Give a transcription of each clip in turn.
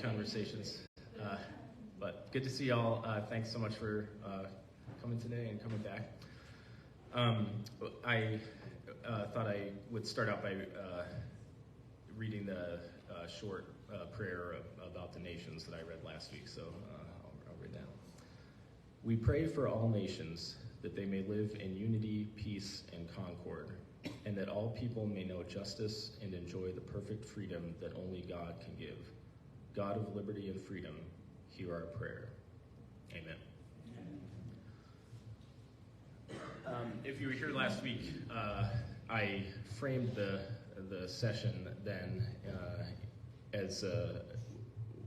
conversations. But good to see y'all. Thanks so much for coming today and coming back. I thought I would start out by reading the short prayer about the nations that I read last week, so I'll read that. We pray for all nations, that they may live in unity, peace, and concord, and that all people may know justice and enjoy the perfect freedom that only God can give. God of liberty and freedom, hear our prayer. Amen. If you were here last week, I framed the session then as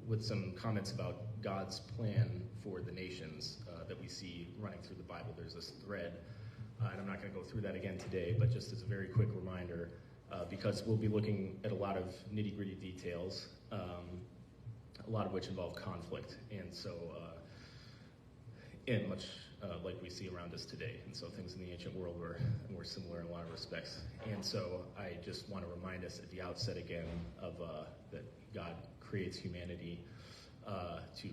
with some comments about God's plan for the nations that we see running through the Bible. There's this thread, and I'm not going to go through that again today, but just as a very quick reminder, because we'll be looking at a lot of nitty-gritty details, a lot of which involve conflict, and so and much like we see around us today. And so things in the ancient world were similar in a lot of respects. And so I just want to remind us at the outset again of that God creates humanity to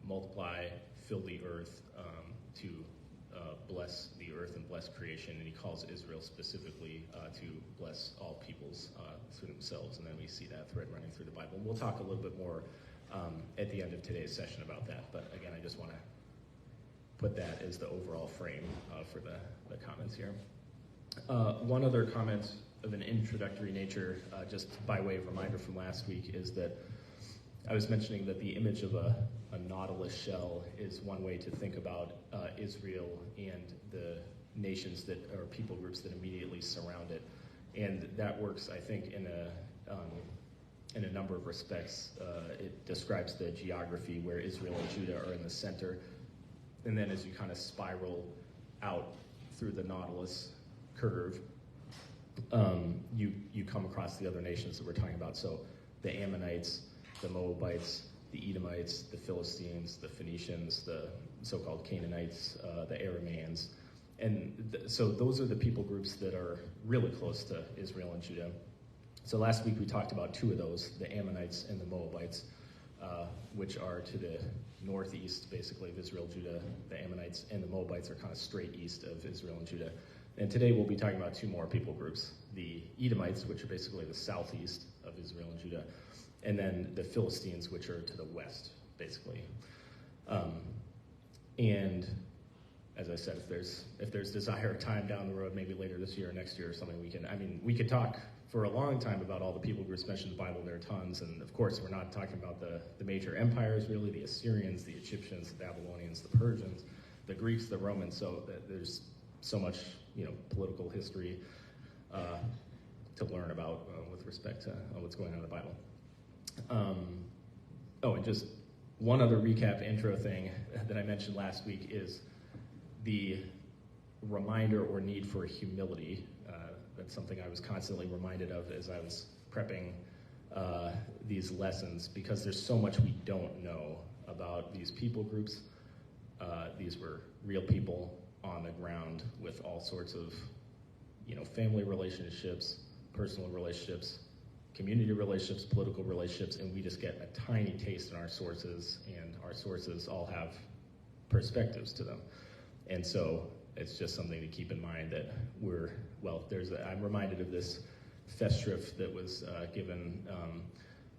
multiply, fill the earth, to bless the earth and bless creation. And he calls Israel specifically to bless all peoples through themselves. And then we see that thread running through the Bible. And we'll talk a little bit more at the end of today's session about that. But again, I just want to put that as the overall frame for the comments here. One other comment of an introductory nature, just by way of reminder from last week, is that I was mentioning that the image of a nautilus shell is one way to think about Israel and the nations that are people groups that immediately surround it. And that works, I think, in a number of respects. It describes the geography where Israel and Judah are in the center. And then as you kind of spiral out through the nautilus curve, you come across the other nations that we're talking about. So the Ammonites, the Moabites, the Edomites, the Philistines, the Phoenicians, the so-called Canaanites, the Arameans. And so those are the people groups that are really close to Israel and Judah. So last week we talked about two of those, the Ammonites and the Moabites, which are to the northeast, basically, of Israel, Judah. The Ammonites and the Moabites are kind of straight east of Israel and Judah. And today we'll be talking about two more people groups, the Edomites, which are basically the southeast of Israel and Judah, and then the Philistines, which are to the west, basically. And as I said, if there's desire or time down the road, maybe later this year or next year or something, we could talk for a long time about all the people groups mentioned in the Bible. There are tons, and of course we're not talking about the major empires, really, the Assyrians, the Egyptians, the Babylonians, the Persians, the Greeks, the Romans. So there's so much, political history to learn about with respect to what's going on in the Bible. And just one other recap intro thing that I mentioned last week is the reminder or need for humility. That's something I was constantly reminded of as I was prepping these lessons, because there's so much we don't know about these people groups. These were real people on the ground with all sorts of, family relationships, personal relationships, community relationships, political relationships, and we just get a tiny taste in our sources, and our sources all have perspectives to them. And so it's just something to keep in mind that I'm reminded of this festschrift that was given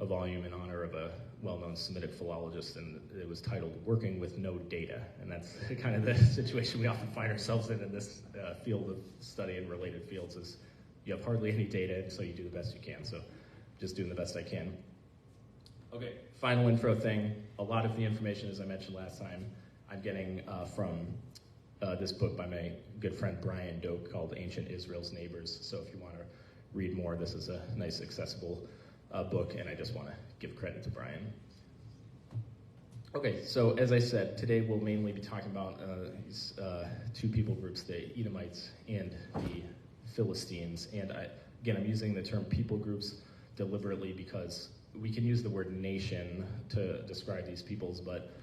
a volume in honor of a well-known Semitic philologist, and it was titled Working with No Data. And that's kind of the situation we often find ourselves in this field of study and related fields, is you have hardly any data, and so you do the best you can. So just doing the best I can. Okay, final intro thing. A lot of the information, as I mentioned last time, I'm getting from this book by my good friend Brian Doak called Ancient Israel's Neighbors. So if you want to read more, this is a nice, accessible book, and I just want to give credit to Brian. Okay, so as I said, today we'll mainly be talking about these two people groups, the Edomites and the Philistines. And I'm using the term people groups deliberately because we can use the word nation to describe these peoples, but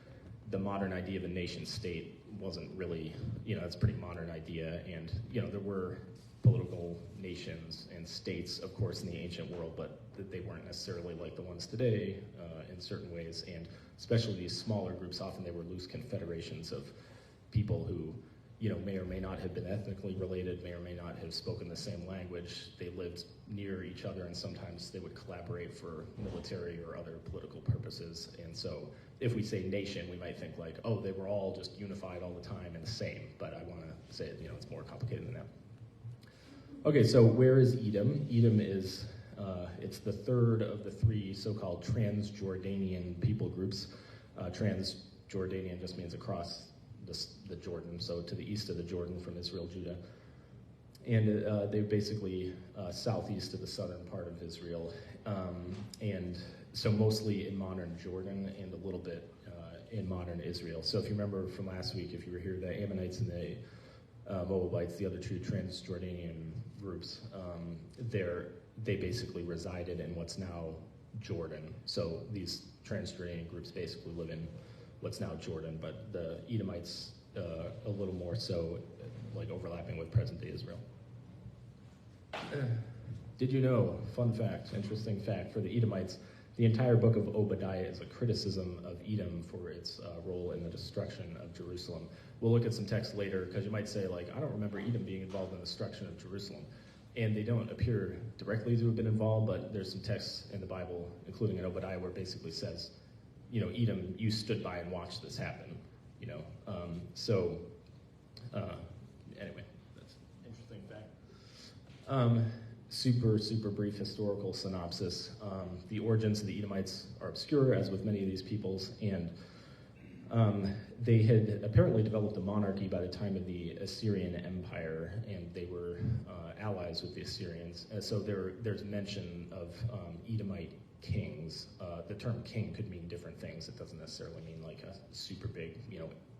the modern idea of a nation state wasn't really, it's a pretty modern idea. And, there were political nations and states, of course, in the ancient world, but that they weren't necessarily like the ones today in certain ways. And especially these smaller groups, often they were loose confederations of people who, may or may not have been ethnically related, may or may not have spoken the same language. They lived near each other, and sometimes they would collaborate for military or other political purposes. And so if we say nation, we might think like, oh, they were all just unified all the time and the same. But I want to say, it's more complicated than that. Okay, so where is Edom? Edom is, it's the third of the three so-called Transjordanian people groups. Transjordanian just means across the Jordan, so to the east of the Jordan from Israel, Judah. And they're basically southeast of the southern part of Israel. And so mostly in modern Jordan and a little bit in modern Israel. So if you remember from last week, if you were here, the Ammonites and the Moabites, the other two Transjordanian groups, they basically resided in what's now Jordan. So these Transjordanian groups basically live in what's now Jordan, but the Edomites a little more so, like overlapping with present-day Israel. Did you know, fun fact, interesting fact, for the Edomites, the entire book of Obadiah is a criticism of Edom for its role in the destruction of Jerusalem. We'll look at some text later, because you might say, like, I don't remember Edom being involved in the destruction of Jerusalem. And they don't appear directly to have been involved, but there's some texts in the Bible, including in Obadiah, where it basically says, Edom, you stood by and watched this happen, anyway, that's an interesting fact. Super brief historical synopsis. The origins of the Edomites are obscure, as with many of these peoples, and they had apparently developed a monarchy by the time of the Assyrian Empire, and they were allies with the Assyrians. So there's mention of Edomite kings. The term king could mean different things. It doesn't necessarily mean like a super big,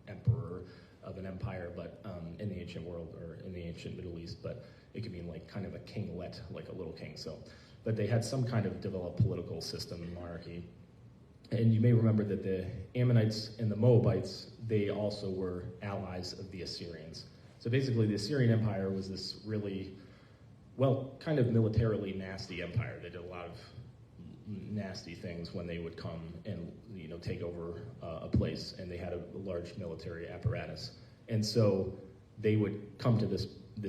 emperor of an empire, but in the ancient world or in the ancient Middle East, but it could mean like kind of a kinglet, like a little king. So, but they had some kind of developed political system and monarchy. And you may remember that the Ammonites and the Moabites, they also were allies of the Assyrians. So basically the Assyrian Empire was this really, kind of militarily nasty empire. They did a lot of nasty things when they would come and take over a place, and they had a large military apparatus. And so they would come to this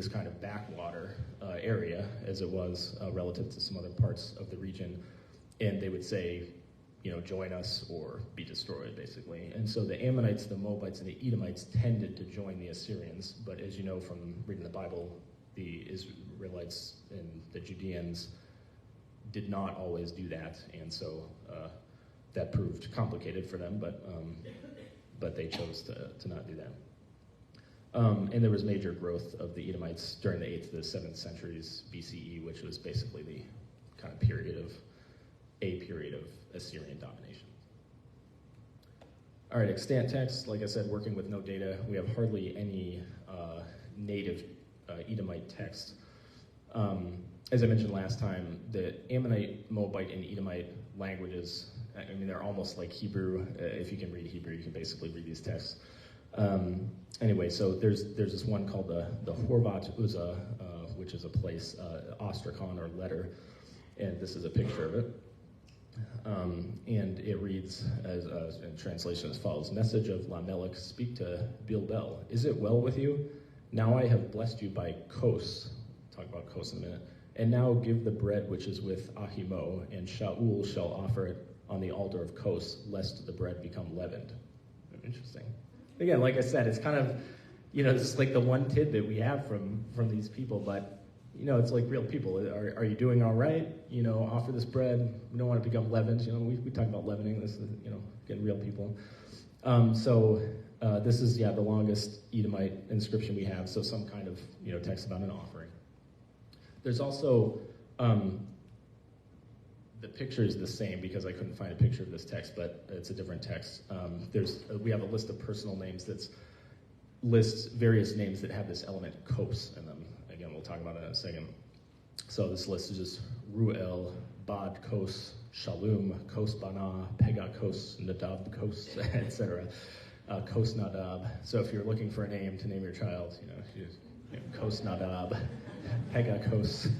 kind of backwater area, as it was relative to some other parts of the region, and they would say, join us or be destroyed, basically. And so the Ammonites, the Moabites, and the Edomites tended to join the Assyrians, but as you know from reading the Bible, the Israelites and the Judeans did not always do that, and so that proved complicated for them, but they chose to not do that. And there was major growth of the Edomites during the 8th to the 7th centuries BCE, which was basically the kind of period of Assyrian domination. All right, extant text, like I said, working with no data. We have hardly any native Edomite text. As I mentioned last time, the Ammonite, Moabite, and Edomite languages, they're almost like Hebrew. If you can read Hebrew, you can basically read these texts. Anyway, so there's this one called the Horvat Uzzah, which is a place, Ostrakhan or letter, and this is a picture of it. And it reads as in translation as follows: Message of Lamelech, speak to Bilbel. Is it well with you? Now I have blessed you by Kos. Talk about Kos in a minute. And now give the bread which is with Ahimo, and Shaul shall offer it on the altar of Kos, lest the bread become leavened. Interesting. Again, like I said, it's kind of, this is like the one tidbit we have from these people, but, it's like real people. Are you doing all right? Offer this bread. We don't want to become leavened. We talk about leavening. This is, getting real people. This is, the longest Edomite inscription we have, so some kind of, text about an offering. There's also, the picture is the same because I couldn't find a picture of this text, but it's a different text. We have a list of personal names that lists various names that have this element kos in them. Again, we'll talk about that in a second. So this list is just Ruel, Bad Kos, Shalom, Kos Bana, Pega Kos, Nadab Kos, etc. Kos Nadab. So if you're looking for a name to name your child, Kos Nadab. Hagakos.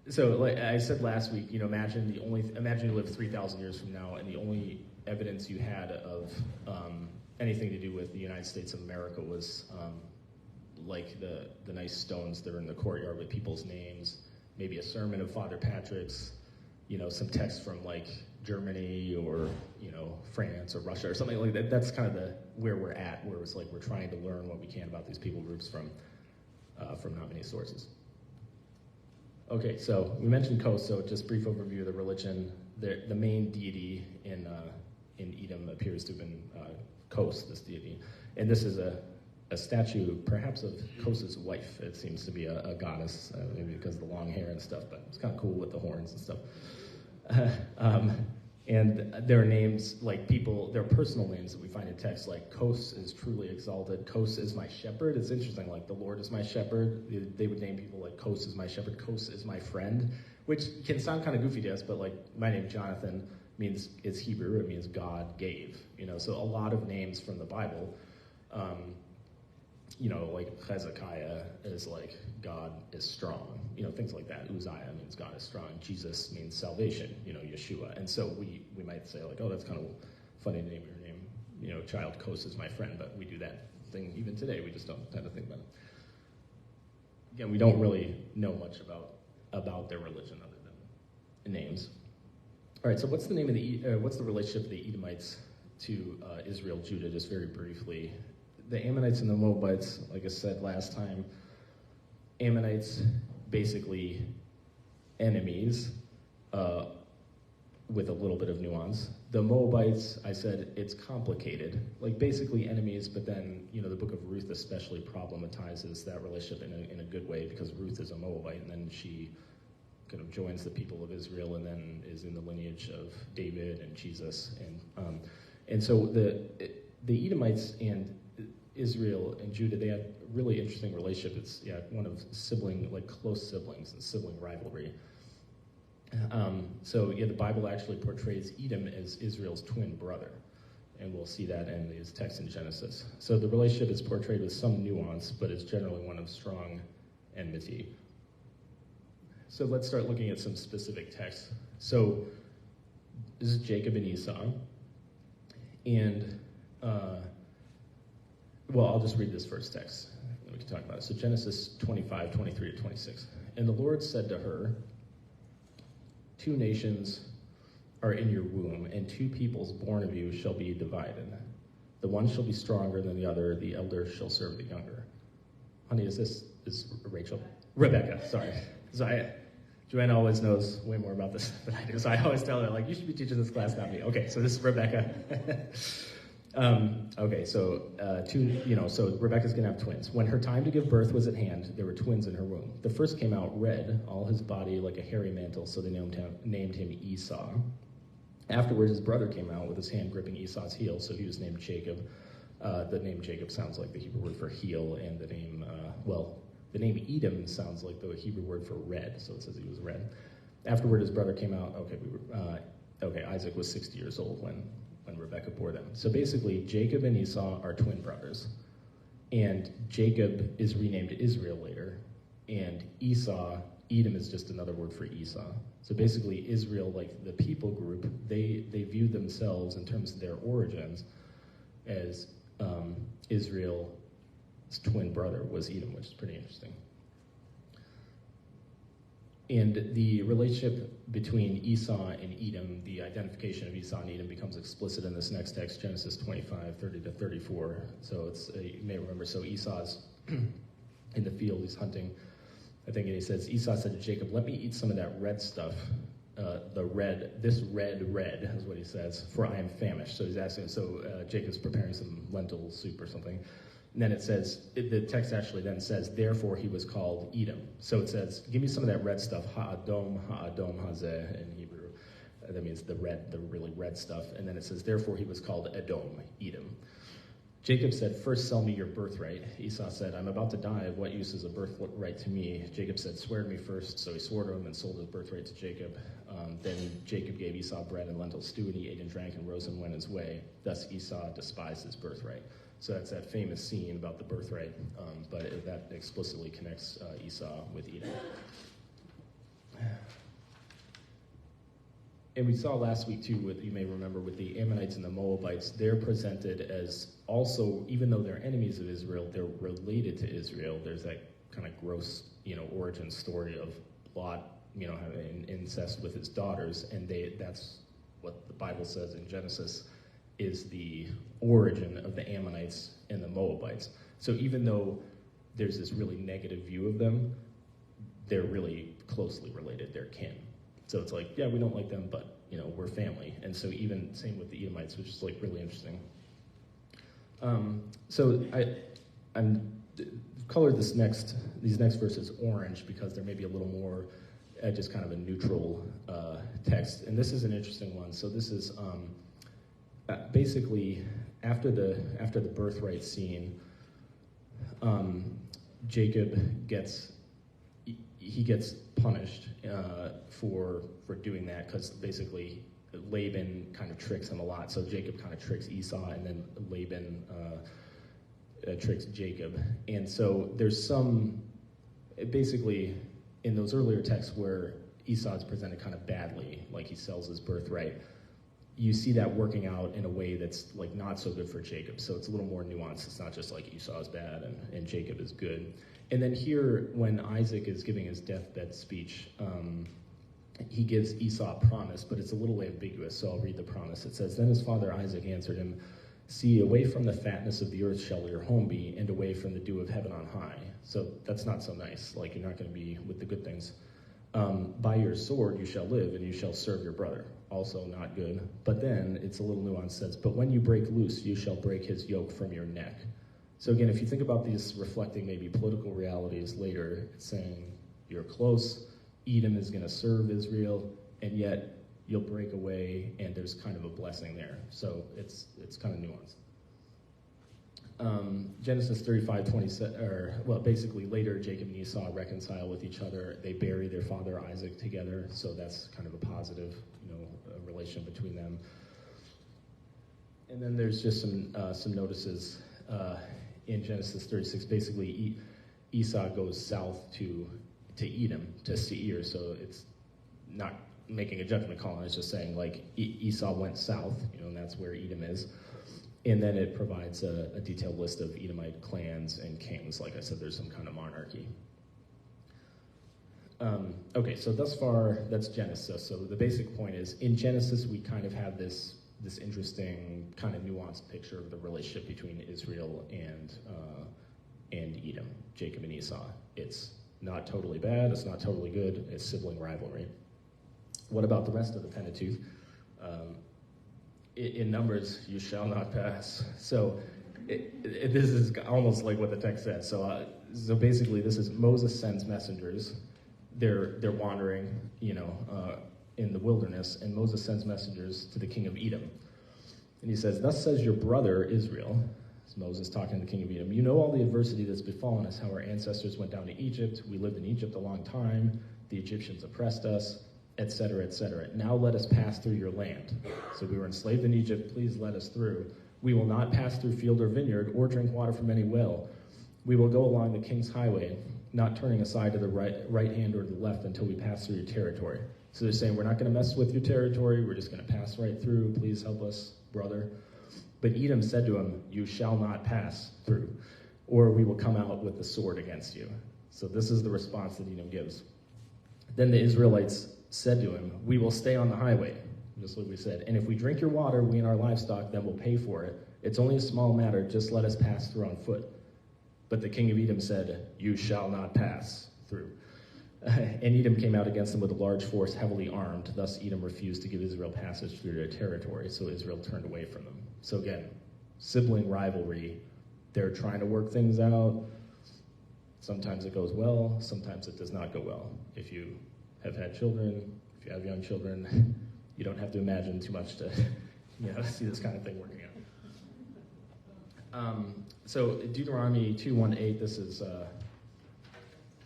So, like I said last week, imagine you live 3,000 years from now, and the only evidence you had of anything to do with the United States of America was like the nice stones that are in the courtyard with people's names, maybe a sermon of Father Patrick's, some text from like Germany or France or Russia or something like that. That's kind of where we're at, where it's like we're trying to learn what we can about these people groups from not many sources. Okay, so we mentioned Kos, so just brief overview of the religion. The main deity in Edom appears to have been Kos, this deity, and this is a statue, perhaps of Kos's wife. It seems to be a goddess, maybe because of the long hair and stuff, but it's kind of cool with the horns and stuff. And there are names, like their personal names that we find in text, like Kos is truly exalted, Kos is my shepherd. It's interesting, like the Lord is my shepherd. They would name people like Kos is my shepherd, Kos is my friend, which can sound kind of goofy to us, but like my name, Jonathan, it's Hebrew, it means God gave. So a lot of names from the Bible, like Hezekiah is like God is strong, things like that. Uzziah means God is strong. Jesus means salvation, Yeshua. And so we might say like, oh, that's kind of funny to name your name, child Kos is my friend, but we do that thing even today. We just don't tend to think about it. Again, we don't really know much about their religion other than names. All right, so what's the name of what's the relationship of the Edomites to Israel, Judah, just very briefly? The Ammonites and the Moabites, like I said last time, Ammonites, basically enemies, with a little bit of nuance. The Moabites, I said, it's complicated, like basically enemies, but then, the book of Ruth especially problematizes that relationship in a good way, because Ruth is a Moabite, and then she kind of joins the people of Israel and then is in the lineage of David and Jesus. And so the Edomites and Israel and Judah, they had a really interesting relationship. It's one of close siblings and sibling rivalry. The Bible actually portrays Edom as Israel's twin brother, and we'll see that in these texts in Genesis. So the relationship is portrayed with some nuance, but it's generally one of strong enmity. So let's start looking at some specific texts. So this is Jacob and Esau, and I'll just read this first text, and we can talk about it. So Genesis 25, 23 to 26. And the Lord said to her, 2 nations are in your womb, and 2 peoples born of you shall be divided. The one shall be stronger than the other, the elder shall serve the younger. Honey, is Rachel? Rebecca, sorry. So Joanna always knows way more about this than I do, so I always tell her, like, you should be teaching this class, not me. Okay, so this is Rebecca. So Rebecca's going to have twins. When her time to give birth was at hand, there were twins in her womb. The first came out red, all his body like a hairy mantle, so they named him Esau. Afterwards, his brother came out with his hand gripping Esau's heel, so he was named Jacob. The name Jacob sounds like the Hebrew word for heel, and the name Edom sounds like the Hebrew word for red, so it says he was red. Afterward, his brother came out. Isaac was 60 years old when Rebecca bore them. So basically, Jacob and Esau are twin brothers, and Jacob is renamed Israel later, and Edom is just another word for Esau. So basically, Israel, like the people group, they view themselves in terms of their origins as Israel's twin brother was Edom, which is pretty interesting. And the relationship between Esau and Edom, the identification of Esau and Edom becomes explicit in this next text, Genesis 25, 30 to 34. So you may remember, so Esau's in the field, he's hunting. I think he says, Esau said to Jacob, let me eat some of that red stuff, this red is what he says, for I am famished. So he's asking, Jacob's preparing some lentil soup or something. And then it says, the text actually then says, therefore he was called Edom. So it says, give me some of that red stuff, ha'adom hazeh in Hebrew. That means the really red stuff. And then it says, therefore he was called Edom. Jacob said, first sell me your birthright. Esau said, I'm about to die. Of what use is a birthright to me? Jacob said, swear to me first. So he swore to him and sold his birthright to Jacob. Then Jacob gave Esau bread and lentil stew, and he ate and drank and rose and went his way. Thus Esau despised his birthright. So that's that famous scene about the birthright, but that explicitly connects Esau with Edom. And we saw last week too, you may remember, with the Ammonites and the Moabites, they're presented as also, even though they're enemies of Israel, they're related to Israel. There's that kind of gross, origin story of Lot, having incest with his daughters, and that's what the Bible says in Genesis is the origin of the Ammonites and the Moabites. So even though there's this really negative view of them, they're really closely related. They're kin. So it's like, yeah, we don't like them, but we're family. And so even same with the Edomites, which is like really interesting. So I'm colored these next verses orange because there may be a little more just kind of a neutral text. And this is an interesting one. So this is basically after the birthright scene, Jacob gets punished for doing that, because basically Laban kind of tricks him a lot. So Jacob kind of tricks Esau, and then Laban tricks Jacob. And so there's basically in those earlier texts where Esau is presented kind of badly, like he sells his birthright, you see that working out in a way that's like not so good for Jacob. So it's a little more nuanced. It's not just like Esau is bad and Jacob is good. And then here, when Isaac is giving his deathbed speech, he gives Esau a promise, but it's a little ambiguous, so I'll read the promise. It says, "Then his father Isaac answered him, 'See, away from the fatness of the earth shall your home be, and away from the dew of heaven on high.'" So that's not so nice, like you're not going to be with the good things. "By your sword you shall live, and you shall serve your brother." Also not good. But then it's a little nuanced, says, "But when you break loose, you shall break his yoke from your neck." So again, if you think about these reflecting maybe political realities later, it's saying you're close, Edom is going to serve Israel, and yet you'll break away, and there's kind of a blessing there. So it's kind of nuanced. Genesis 35:27, basically later Jacob and Esau reconcile with each other. They bury their father Isaac together, so that's kind of a positive, relation between them. And then there's just some notices in Genesis 36. Basically, Esau goes south to Edom, to Seir, so it's not making a judgment call, it's just saying like Esau went south, and that's where Edom is. And then it provides a detailed list of Edomite clans and kings. Like I said, there's some kind of monarchy. Okay, so thus far, that's Genesis. So the basic point is, in Genesis, we kind of have this interesting kind of nuanced picture of the relationship between Israel and Edom, Jacob and Esau. It's not totally bad, it's not totally good, it's sibling rivalry. What about the rest of the Pentateuch? In Numbers, you shall not pass. So this is almost like what the text says. So basically, this is Moses sends messengers. They're wandering, in the wilderness, and Moses sends messengers to the king of Edom. And he says, "Thus says your brother Israel," it's Moses talking to the king of Edom, "you know all the adversity that's befallen us, how our ancestors went down to Egypt. We lived in Egypt a long time. The Egyptians oppressed us, etc., etc. Now let us pass through your land. So we were enslaved in Egypt. Please let us through. We will not pass through field or vineyard or drink water from any well. We will go along the king's highway, not turning aside to the right hand or the left until we pass through your territory." So they're saying, we're not going to mess with your territory. We're just going to pass right through. Please help us, brother. But Edom said to him, "You shall not pass through, or we will come out with the sword against you." So this is the response that Edom gives. Then the Israelites said to him, "We will stay on the highway," just like we said. "And if we drink your water, we and our livestock, then we'll pay for it. It's only a small matter. Just let us pass through on foot." But the king of Edom said, "You shall not pass through." And Edom came out against them with a large force, heavily armed. Thus Edom refused to give Israel passage through their territory, so Israel turned away from them. So again, sibling rivalry. They're trying to work things out. Sometimes it goes well, sometimes it does not go well. If you have had children, if you have young children, you don't have to imagine too much to see this kind of thing working out. So Deuteronomy 2:1-8, this is, I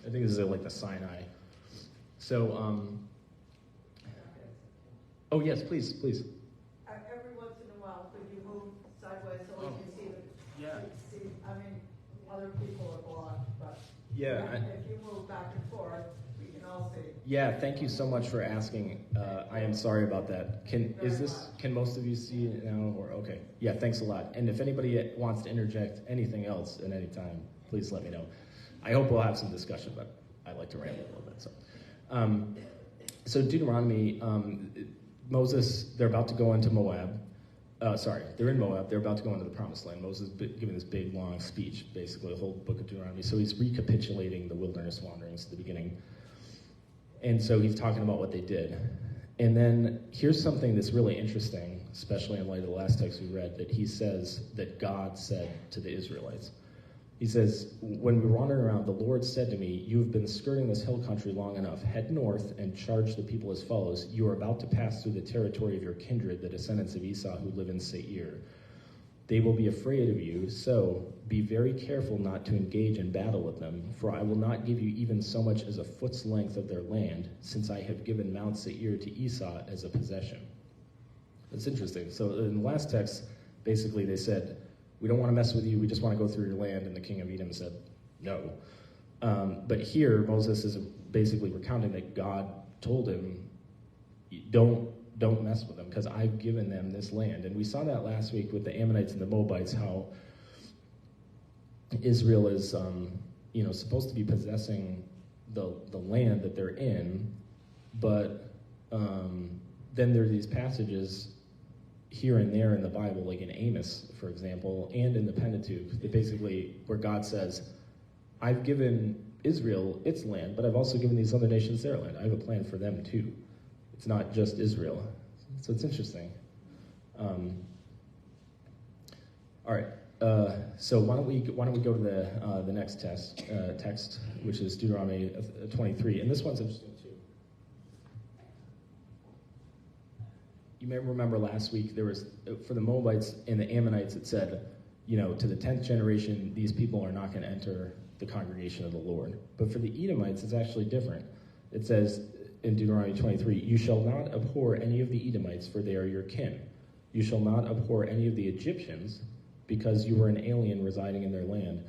think this is like the Sinai. So, oh yes, please. Every once in a while, could you move sideways so we can see the... Yeah. Yeah. If you move back and forth, we can all see. Yeah, thank you so much for asking. I am sorry about that. Can most of you see it now? Or okay. Yeah, thanks a lot. And if anybody wants to interject anything else at any time, please let me know. I hope we'll have some discussion, but I like to ramble a little bit. So Deuteronomy, Moses, they're about to go into Moab. They're in Moab. They're about to go into the Promised Land. Moses is giving this big, long speech, basically the whole book of Deuteronomy. So he's recapitulating the wilderness wanderings at the beginning. And so he's talking about what they did. And then here's something that's really interesting, especially in light of the last text we read, that he says that God said to the Israelites. He says, when we were wandering around, the Lord said to me, you have been skirting this hill country long enough. Head north and charge the people as follows. You are about to pass through the territory of your kindred, the descendants of Esau who live in Seir. They will be afraid of you, so be very careful not to engage in battle with them, for I will not give you even so much as a foot's length of their land, since I have given Mount Seir to Esau as a possession. That's interesting. So in the last text, basically they said, we don't want to mess with you, we just want to go through your land, and the king of Edom said, no. But here, Moses is basically recounting that God told him, don't mess with them, because I've given them this land. And we saw that last week with the Ammonites and the Moabites, how Israel is supposed to be possessing the land that they're in, but then there are these passages here and there in the Bible, like in Amos, for example, and in the Pentateuch, that basically where God says, I've given Israel its land, but I've also given these other nations their land. I have a plan for them too. It's not just Israel. So it's interesting. All right. So why don't we go to the next text, which is Deuteronomy 23, and this one's interesting too. You may remember last week there was, for the Moabites and the Ammonites, it said, to the 10th generation, these people are not going to enter the congregation of the Lord. But for the Edomites, it's actually different. It says in Deuteronomy 23, you shall not abhor any of the Edomites, for they are your kin. You shall not abhor any of the Egyptians, because you were an alien residing in their land.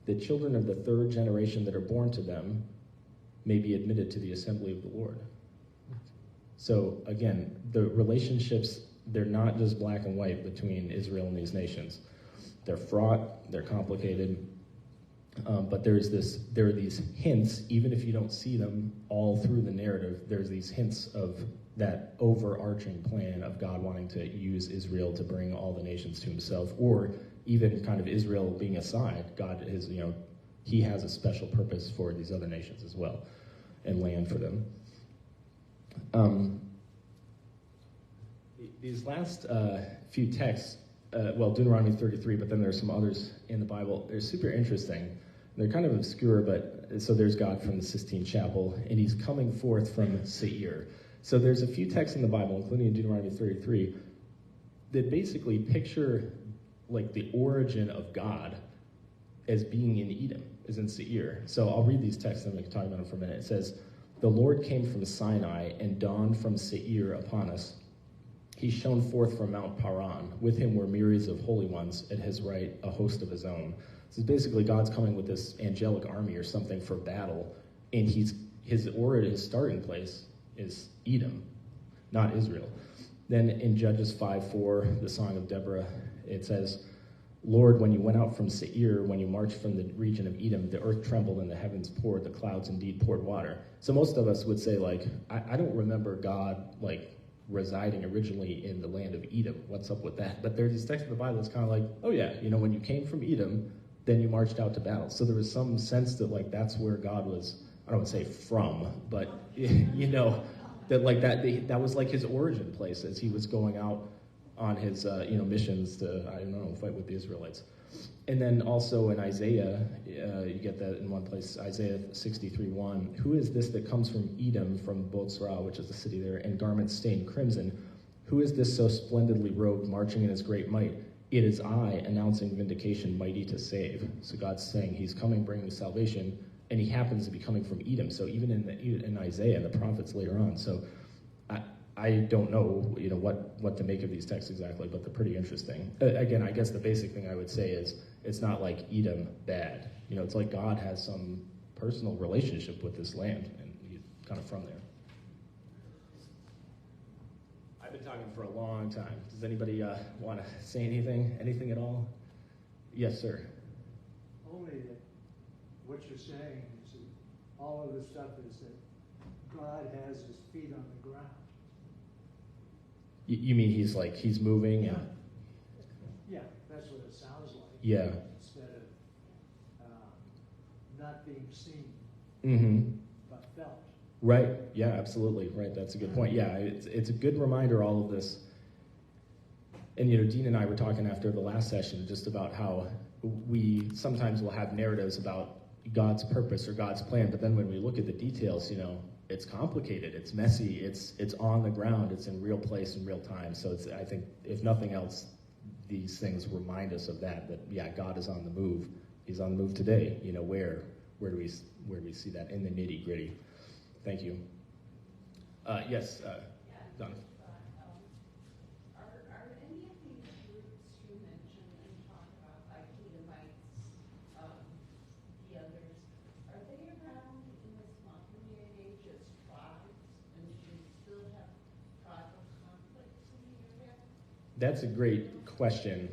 The children of the 3rd generation that are born to them may be admitted to the assembly of the Lord. So again, the relationships, they're not just black and white between Israel and these nations. They're fraught, they're complicated, but there are these hints, even if you don't see them all through the narrative, there's these hints of that overarching plan of God wanting to use Israel to bring all the nations to himself, or even kind of Israel being aside, God is, he has a special purpose for these other nations as well, and land for them. These last few texts, Deuteronomy 33, but then there's some others in the Bible. They're super interesting. They're kind of obscure, but so there's God from the Sistine Chapel, and he's coming forth from Seir. So there's a few texts in the Bible, including in Deuteronomy 33, that basically picture like the origin of God as being in Edom, as in Seir. So I'll read these texts and we can talk about them for a minute. It says, the Lord came from Sinai and dawned from Seir upon us. He shone forth from Mount Paran. With him were myriads of holy ones, at his right a host of his own. So basically God's coming with this angelic army or something for battle, and his starting place is Edom, not Israel. Then in Judges 5:4, the Song of Deborah, it says, Lord, when you went out from Seir, when you marched from the region of Edom, the earth trembled and the heavens poured, the clouds indeed poured water. So most of us would say, I don't remember God, residing originally in the land of Edom. What's up with that? But there's these texts in the Bible that's kind of like, oh yeah, when you came from Edom, then you marched out to battle. So there was some sense that that's where God was, I don't want to say from, but that was like his origin place as he was going out on his missions to, fight with the Israelites. And then also in Isaiah, you get that in one place, Isaiah 63:1. Who is this that comes from Edom, from Bozrah, which is the city there, and garments stained crimson? Who is this so splendidly robed, marching in his great might? It is I, announcing vindication, mighty to save. So God's saying he's coming, bringing salvation, and he happens to be coming from Edom. So even in Isaiah and the prophets later on. So I don't know, what to make of these texts exactly, but they're pretty interesting. Again, I guess the basic thing I would say is it's not like Edom bad. It's like God has some personal relationship with this land, and he's kind of from there. I've been talking for a long time. Does anybody want to say anything? Anything at all? Yes, sir. Only that what you're saying is that all of this stuff is that God has his feet on the ground. You mean he's moving? Yeah. Yeah, that's what it sounds like. Yeah. Instead of not being seen, Mm-hmm. but felt. Right. Yeah, absolutely. Right. That's a good point. Yeah, it's a good reminder, all of this. And, Dean and I were talking after the last session just about how we sometimes will have narratives about God's purpose or God's plan, but then when we look at the details, it's complicated, it's messy, it's on the ground, it's in real place in real time. So I think, if nothing else, these things remind us of that, yeah, God is on the move. He's on the move today. Where do we see that in the nitty gritty? Thank you. Yes, Donna. Are any of these groups you mentioned and talk about, like Edomites, the others, are they around in this modern day and age as tribes, and do you still have tribal conflicts in the area? That's a great question.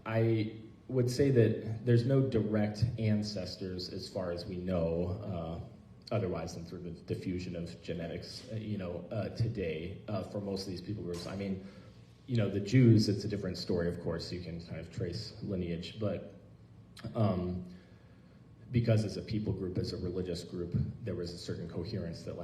I would say that there's no direct ancestors as far as we know, otherwise than through the diffusion of genetics, today for most of these people groups. I mean, the Jews, it's a different story, of course. You can kind of trace lineage, but because as a people group, as a religious group, there was a certain coherence that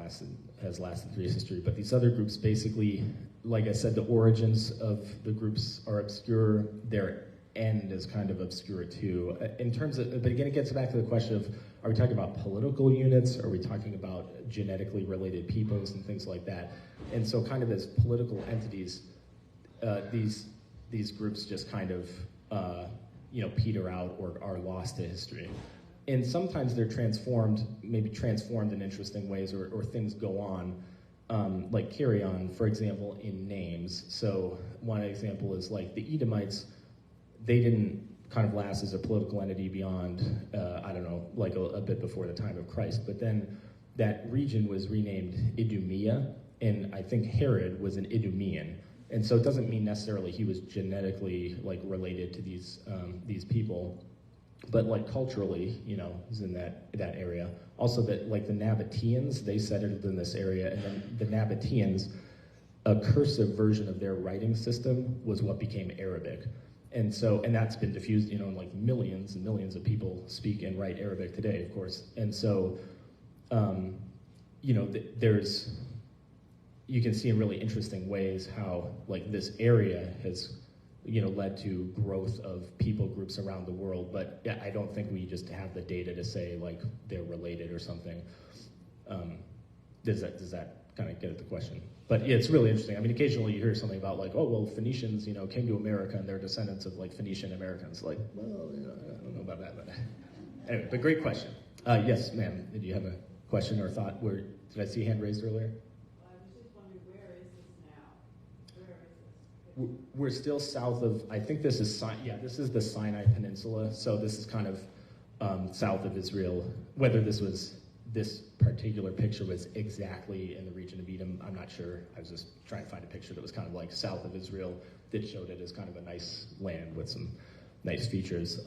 has lasted through history. But these other groups, basically, like I said, the origins of the groups are obscure. Their end is kind of obscure too. In terms of, but again, it gets back to the question of, are we talking about political units? Are we talking about genetically related peoples and things like that? And so kind of as political entities, these groups just kind of, peter out or are lost to history. And sometimes they're maybe transformed in interesting ways, or things go on, like carry on, for example, in names. So one example is like the Edomites. They didn't kind of last as a political entity beyond, like a bit before the time of Christ. But then that region was renamed Idumea, and I think Herod was an Idumean. And so it doesn't mean necessarily he was genetically like related to these people, but like culturally, he's in that area. Also that like the Nabateans, they settled in this area, and then the Nabateans, a cursive version of their writing system was what became Arabic. And that's been diffused, and like millions and millions of people speak and write Arabic today, of course. And so, you can see in really interesting ways how like this area has, led to growth of people groups around the world. But yeah, I don't think we just have the data to say like they're related or something. Does that kind of get at the question? But yeah, it's really interesting. I mean, occasionally you hear something about like, oh, well, Phoenicians, came to America and they're descendants of like Phoenician Americans. Like, well, I don't know about that, but anyway, but great question. Yes, ma'am, did you have a question or thought? Did I see a hand raised earlier? I was just wondering, where is this now? Where is this? We're still south of, I think this is the Sinai Peninsula. So this is kind of south of Israel. Whether this particular picture was exactly in the region of Edom, I'm not sure. I was just trying to find a picture that was kind of like south of Israel that showed it as kind of a nice land with some nice features.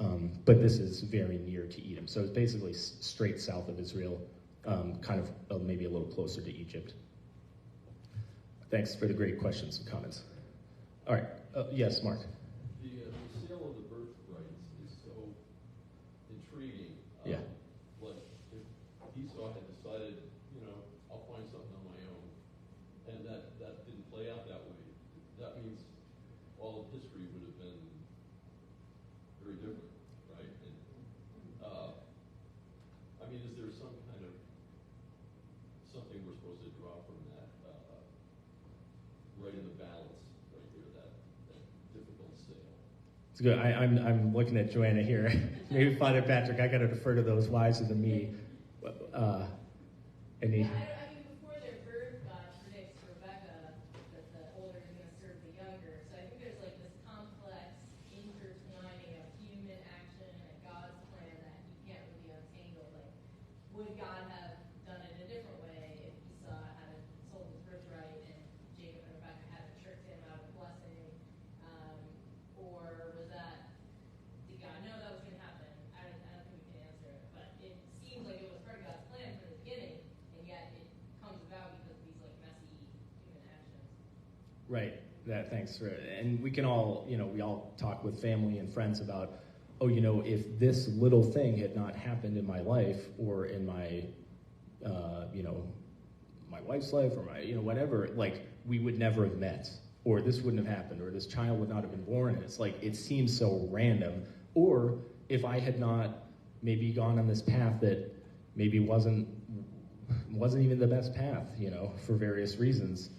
But this is very near to Edom. So it's basically straight south of Israel, kind of maybe a little closer to Egypt. Thanks for the great questions and comments. All right. Yes, Mark. The sale of the birthrights is so intriguing. Yeah. Like, if Esau had decided, I'll find something on my own, and that didn't play out that way, that means all of history would have been very different, right? And, is there some kind of something we're supposed to draw from that, right in the balance, right there, that difficult sale? It's good. I'm looking at Joanna here. Maybe Father Patrick, I got to defer to those wiser than me. Any? Yeah, before their birth, God predicts Rebecca that the older is going to serve the younger. So I think there's like this complex intertwining of human action and God's plan that you can't really untangle. Like, Right. Thanks for, and we can all, we all talk with family and friends about, if this little thing had not happened in my life or in my, my wife's life or my, whatever, like we would never have met, or this wouldn't have happened, or this child would not have been born. And it's like, it seems so random. Or if I had not maybe gone on this path that maybe wasn't even the best path, for various reasons,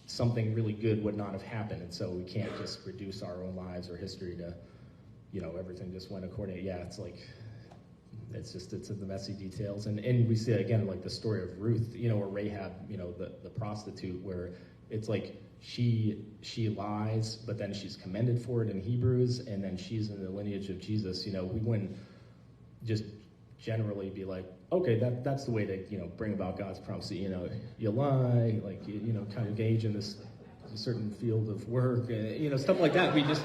something really good would not have happened. And so we can't just reduce our own lives or history to, everything just went according. Yeah, it's like, it's in the messy details. And we see again, like the story of Ruth, or Rahab, the prostitute, where it's like she lies, but then she's commended for it in Hebrews, and then she's in the lineage of Jesus. We wouldn't just generally be like, okay, that's the way to, bring about God's promise. You lie, like, kind of engage in this certain field of work, stuff like that. We just,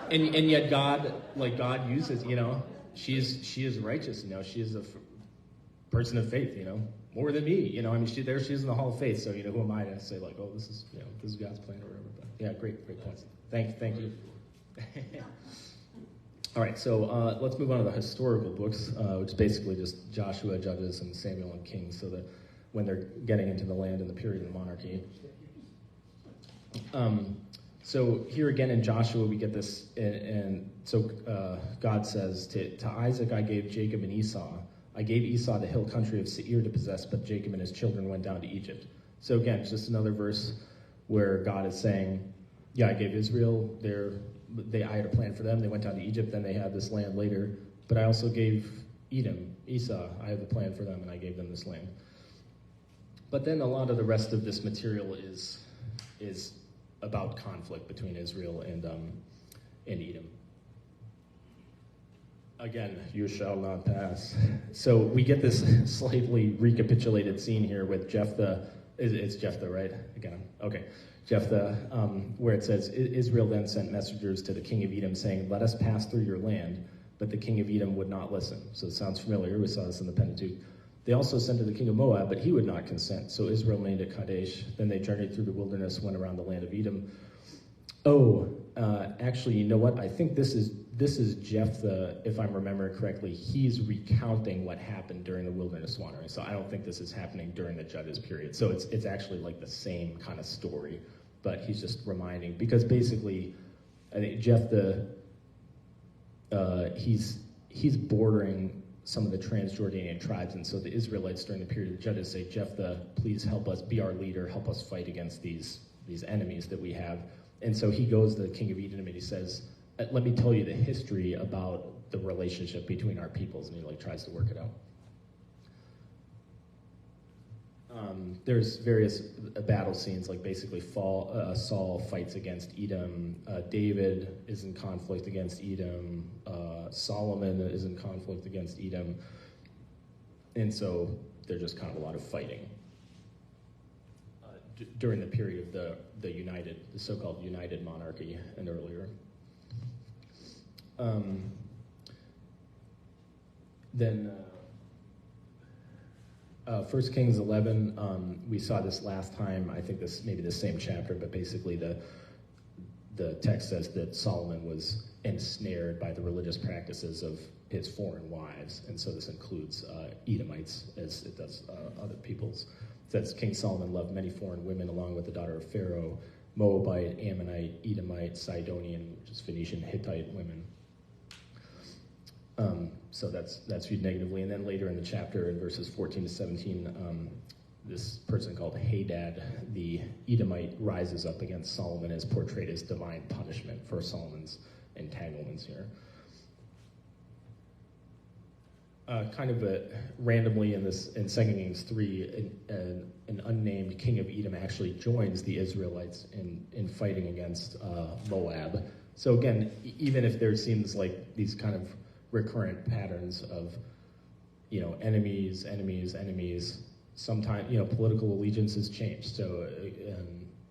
and yet God uses, she is righteous, she is a person of faith, more than me, she is in the hall of faith. So, who am I to say like, oh, this is God's plan or whatever. But yeah, great points. Thank you. All right, so let's move on to the historical books, which is basically just Joshua, Judges, and Samuel and Kings, so that when they're getting into the land in the period of monarchy. So here again in Joshua we get this, and so God says, to Isaac I gave Jacob and Esau. I gave Esau the hill country of Seir to possess, but Jacob and his children went down to Egypt. So again, it's just another verse where God is saying, yeah, I gave Israel I had a plan for them. They went down to Egypt, then they had this land later. But I also gave Esau, I have a plan for them, and I gave them this land. But then a lot of the rest of this material is about conflict between Israel and Edom. Again, you shall not pass. So we get this slightly recapitulated scene here with Jephthah. It's Jephthah, right? Again, okay. Jephthah, where it says, Israel then sent messengers to the king of Edom saying, let us pass through your land, but the king of Edom would not listen. So it sounds familiar. We saw this in the Pentateuch. They also sent to the king of Moab, but he would not consent. So Israel remained at Kadesh. Then they journeyed through the wilderness, went around the land of Edom. Actually, you know what? I think this is Jephthah, if I'm remembering correctly. He's recounting what happened during the wilderness wandering. So I don't think this is happening during the Judges period. So it's actually like the same kind of story, but he's just reminding, because basically, I think Jephthah, he's bordering some of the Transjordanian tribes, and so the Israelites during the period of the Judges say, Jephthah, please help us, be our leader, help us fight against these enemies that we have. And so he goes to the king of Edom and he says, let me tell you the history about the relationship between our peoples, and he tries to work it out. There's various battle scenes, like basically Saul fights against Edom, David is in conflict against Edom, Solomon is in conflict against Edom, and so there's just kind of a lot of fighting during the period of the so-called United Monarchy and earlier. Then 1 Kings 11, we saw this last time. I think this may be the same chapter, but basically the text says that Solomon was ensnared by the religious practices of his foreign wives, and so this includes Edomites, as it does other peoples. It says King Solomon loved many foreign women along with the daughter of Pharaoh, Moabite, Ammonite, Edomite, Sidonian, which is Phoenician, Hittite women. So that's viewed negatively. And then later in the chapter, in verses 14 to 17, this person called Hadad, the Edomite, rises up against Solomon, as portrayed as divine punishment for Solomon's entanglements here. Kind of randomly in 2 Kings 3, an unnamed king of Edom actually joins the Israelites in fighting against Moab. So again, even if there seems like these kind of recurrent patterns of, enemies, sometimes, political allegiances change. So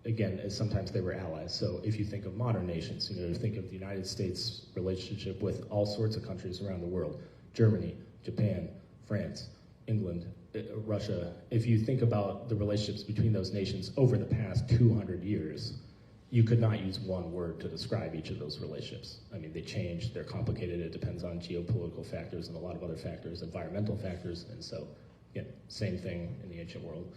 again, sometimes they were allies. So if you think of modern nations, think of the United States relationship with all sorts of countries around the world, Germany, Japan, France, England, Russia. If you think about the relationships between those nations over the past 200 years, you could not use one word to describe each of those relationships. I mean, they change, they're complicated, it depends on geopolitical factors and a lot of other factors, environmental factors, and so, again, same thing in the ancient world.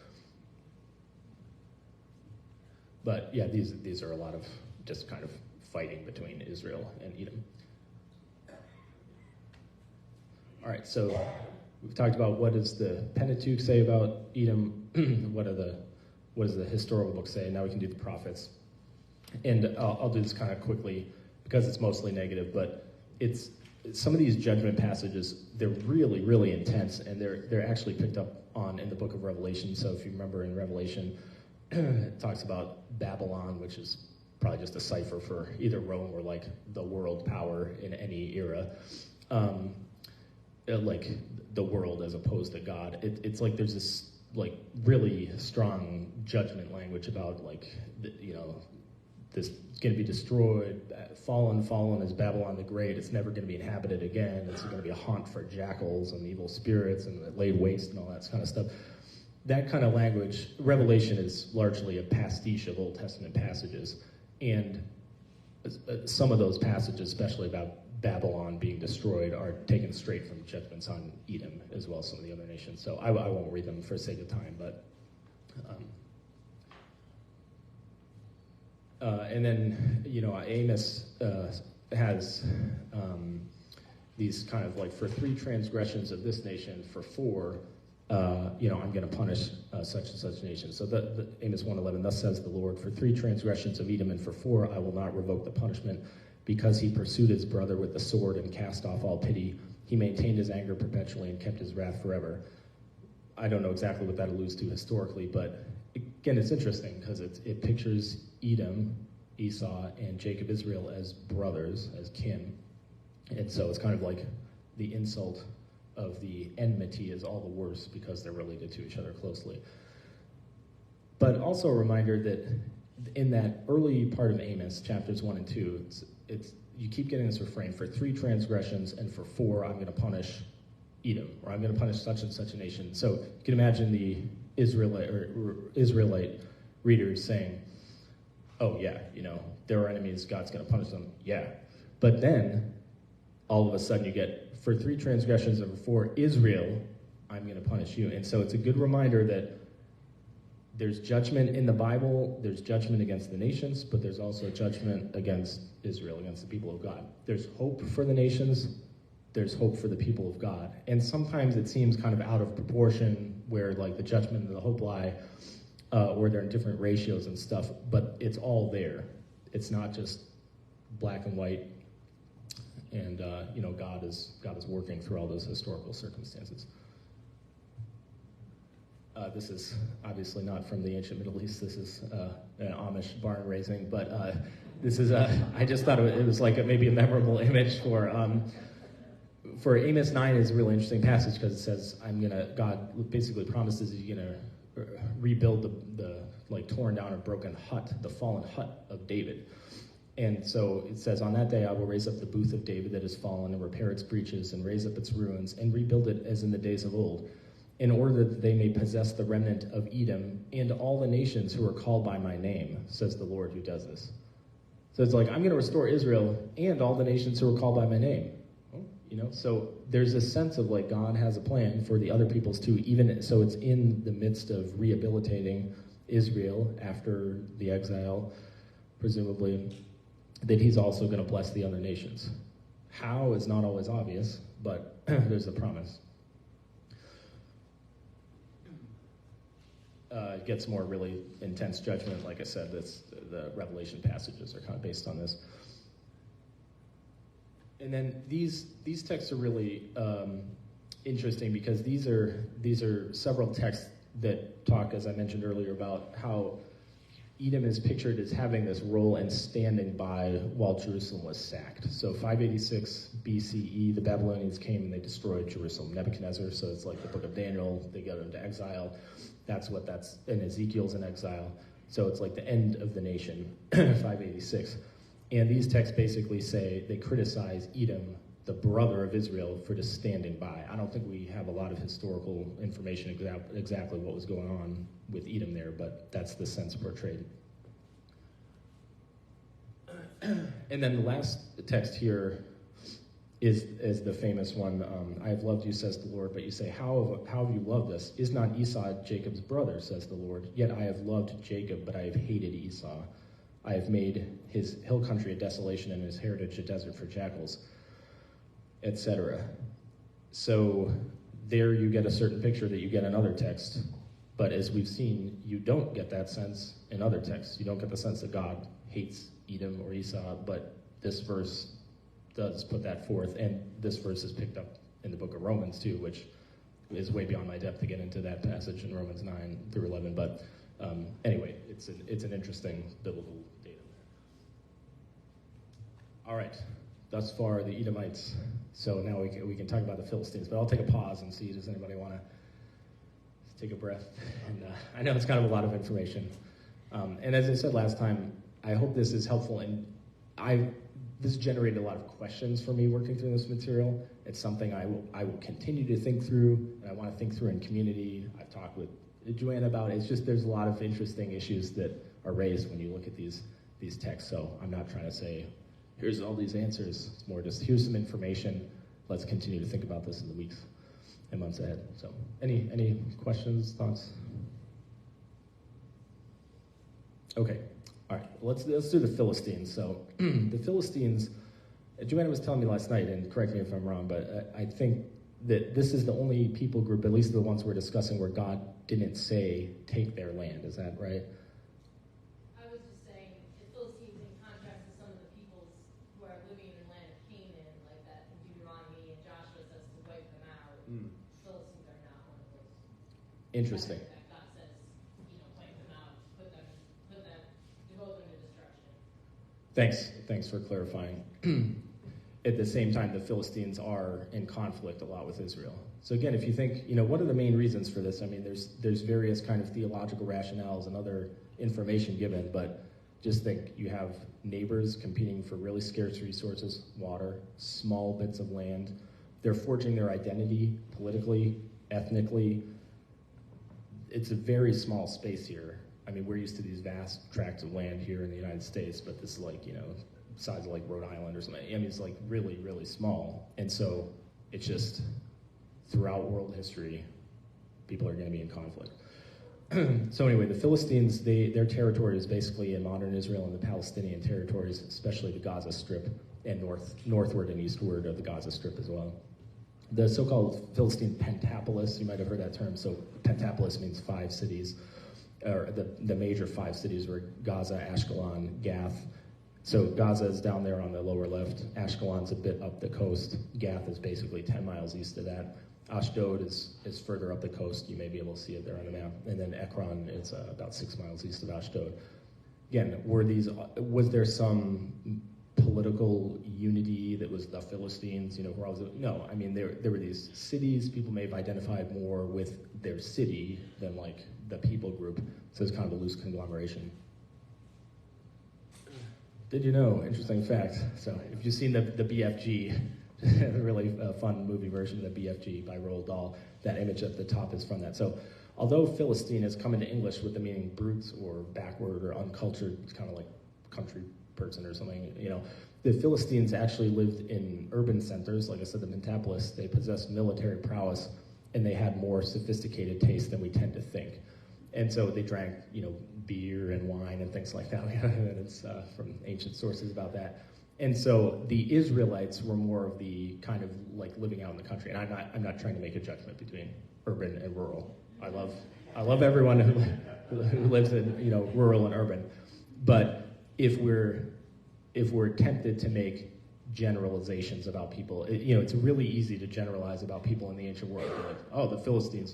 But yeah, these are a lot of just kind of fighting between Israel and Edom. All right, so we've talked about what does the Pentateuch say about Edom, what does the historical book say, and now we can do the prophets. And I'll do this kind of quickly because it's mostly negative, but it's some of these judgment passages, they're really, really intense, and they're actually picked up on in the book of Revelation. So if you remember in Revelation, it talks about Babylon, which is probably just a cipher for either Rome or like the world power in any era. Like the world as opposed to God. It's like there's this like really strong judgment language about like, this is going to be destroyed, fallen is Babylon the Great, it's never going to be inhabited again, it's going to be a haunt for jackals and evil spirits and laid waste and all that kind of stuff. That kind of language, Revelation is largely a pastiche of Old Testament passages, and some of those passages, especially about Babylon being destroyed, are taken straight from judgments on Edom as well as some of the other nations. So I won't read them for sake of time, but... and then, Amos has these kind of like, for 3 transgressions of this nation, for 4, I'm going to punish such and such nation. So the Amos 1:11, thus says the Lord, for 3 transgressions of Edom, and for 4, I will not revoke the punishment, because he pursued his brother with the sword and cast off all pity. He maintained his anger perpetually and kept his wrath forever. I don't know exactly what that alludes to historically, but again, it's interesting because it pictures Edom, Esau, and Jacob, Israel as brothers, as kin. And so it's kind of like the insult of the enmity is all the worse because they're related to each other closely. But also a reminder that in that early part of Amos, chapters 1 and 2, it's you keep getting this refrain, for 3 transgressions and for 4, I'm going to punish Edom, or I'm going to punish such and such a nation. So you can imagine the Israelite readers saying, oh yeah, there are enemies, God's going to punish them, yeah. But then, all of a sudden you get, for 3 transgressions and for 4, Israel, I'm going to punish you. And so it's a good reminder that there's judgment in the Bible, there's judgment against the nations, but there's also judgment against Israel, against the people of God. There's hope for the nations, there's hope for the people of God. And sometimes it seems kind of out of proportion where like the judgment and the hope lie, where they're in different ratios and stuff, but it's all there. It's not just black and white, and God is working through all those historical circumstances. This is obviously not from the ancient Middle East. This is an Amish barn raising, but this is I just thought it was like maybe a memorable image for Amos 9 is a really interesting passage because it says God basically promises he's gonna rebuild the like torn down or broken hut, the fallen hut of David. And so it says, on that day I will raise up the booth of David that has fallen and repair its breaches and raise up its ruins and rebuild it as in the days of old, in order that they may possess the remnant of Edom and all the nations who are called by my name, says the Lord who does this. So it's like, I'm going to restore Israel and all the nations who are called by my name. So there's a sense of like God has a plan for the other peoples too, even so it's in the midst of rehabilitating Israel after the exile, presumably, that he's also going to bless the other nations. How is not always obvious, but there's a promise. It gets more really intense judgment. Like I said, the Revelation passages are kind of based on this. And then these texts are really interesting because these are several texts that talk, as I mentioned earlier, about how Edom is pictured as having this role and standing by while Jerusalem was sacked. So 586 BCE, the Babylonians came and they destroyed Jerusalem. Nebuchadnezzar, so it's like the book of Daniel, they go into exile. And Ezekiel's in exile. So it's like the end of the nation, 586. And these texts basically say, they criticize Edom, the brother of Israel, for just standing by. I don't think we have a lot of historical information exactly what was going on with Edom there, but that's the sense portrayed. And then the last text here is the famous one. I have loved you, says the Lord, but you say, how have you loved us? Is not Esau Jacob's brother, says the Lord? Yet I have loved Jacob, but I have hated Esau. I have made his hill country a desolation and his heritage a desert for jackals, etc. So there you get a certain picture that you get in other texts. But as we've seen, you don't get that sense in other texts. You don't get the sense that God hates Edom or Esau, but this verse does put that forth, and this verse is picked up in the book of Romans too, which is way beyond my depth to get into that passage in Romans 9 through 11. But anyway, it's an interesting biblical data there. All right, thus far the Edomites. So now we can talk about the Philistines, but I'll take a pause and see, does anybody want to take a breath? And I know it's kind of a lot of information. And as I said last time, I hope this is helpful, and this generated a lot of questions for me working through this material. It's something I will continue to think through, and I want to think through in community. I've talked with Joanna about it. It's just there's a lot of interesting issues that are raised when you look at these texts. So I'm not trying to say, here's all these answers. It's more just, here's some information. Let's continue to think about this in the weeks and months ahead. So any questions, thoughts? Okay. All right, let's do the Philistines. So the Philistines, Joanna was telling me last night, and correct me if I'm wrong, but I think that this is the only people group, at least the ones we're discussing, where God didn't say, take their land. Is that right? I was just saying, the Philistines, in contrast to some of the peoples who are living in the land of Canaan, like that in Deuteronomy, and Joshua says to wipe them out. Philistines are not one of those. Interesting. That God says, wipe them out, devote them to destruction. Thanks for clarifying. At the same time, the Philistines are in conflict a lot with Israel. So again, if you think, what are the main reasons for this? I mean, there's various kind of theological rationales and other information given, but just think you have neighbors competing for really scarce resources, water, small bits of land. They're forging their identity politically, ethnically. It's a very small space here. I mean, we're used to these vast tracts of land here in the United States, but this is like, size of like Rhode Island or something. I mean, it's like really, really small. And so it's just throughout world history, people are going to be in conflict. So anyway, the Philistines, their territory is basically in modern Israel and the Palestinian territories, especially the Gaza Strip and northward and eastward of the Gaza Strip as well. The so-called Philistine Pentapolis, you might have heard that term. So Pentapolis means 5 cities, or the major 5 cities were Gaza, Ashkelon, Gath. So Gaza is down there on the lower left. Ashkelon's a bit up the coast. Gath is basically 10 miles east of that. Ashdod is further up the coast. You may be able to see it there on the map. And then Ekron is about 6 miles east of Ashdod. Again, was there some political unity that was the Philistines? No. I mean, there were these cities. People may have identified more with their city than like the people group. So it's kind of a loose conglomeration. Did you know? Interesting fact. So if you've seen the BFG, a really fun movie version of the BFG by Roald Dahl, that image at the top is from that. So although Philistine has come into English with the meaning brute or backward or uncultured, it's kind of like country person or something, the Philistines actually lived in urban centers. Like I said, the Pentapolis, they possessed military prowess, and they had more sophisticated taste than we tend to think. And so they drank, beer and wine and things like that. And it's from ancient sources about that. And so the Israelites were more of the kind of like living out in the country. And I'm not trying to make a judgment between urban and rural. I love everyone who lives in rural and urban. But if we're tempted to make generalizations about people, it's really easy to generalize about people in the ancient world. Like, oh, the Philistines,